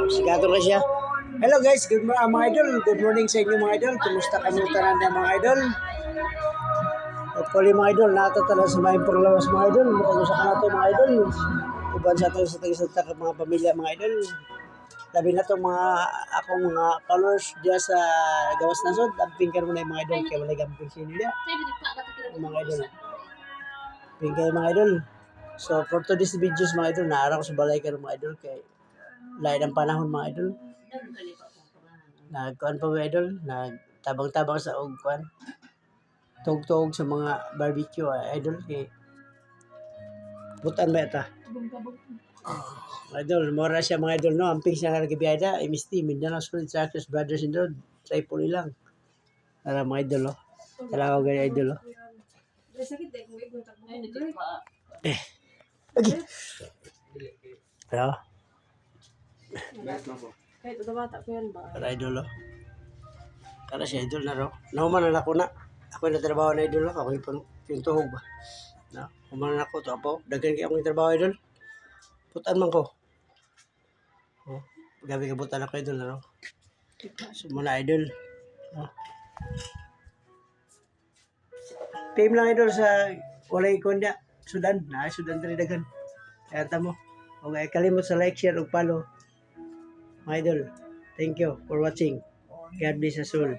Sigado na siya. Hello guys, mga idol. Good morning sa inyo mga idol. Kumusta kami tanan ng mga idol? Hopefully mga idol, natatala sa mga panglawas mga idol. Mukha sa kanato mga idol. Uban sa ito sa tagisagta mga pamilya mga idol. Labi na to mga akong mga followers diya sa gawas nasod. Damping ka muna yung mga idol. Kaya wala gamping sinila. Mga idol. Pingkay mga idol. So for today's videos mga idol, naara ko sa balay ka mga idol. Kay lain ang panahon mga idol. Nagkuhan pa mga idol. Nagtabang-tabang sa kuhan. Tug-tug sa mga barbecue idol. Kay butan ba ita? Idol, mora siya mga idol no. Amping siya nga nagibiyada. MST, Mindanao Spirit Tractors Brothers in the Road. Try po nilang. Para mga idol oh. Talaga ganyan idol oh. Okay. Pero, Kahit ito bata ko yan ba? para idol oh. Para siya idol na ro. Nahuman na ako na. Ako na trabaho na idol oh. Ako yung tuhog ba. Na, human na ako to apo. Dagan kayo akong trabaho idol. Putan man ko. Oh, gabi ka butan ako idol na ro. So muna idol. Oh. PM lang idol sa walay konda. Sudan. Sudan tali dagan. Kaya tamo. Okay, kalimot sa like, share, ug follow. Mga idol, thank you for watching. God bless us all.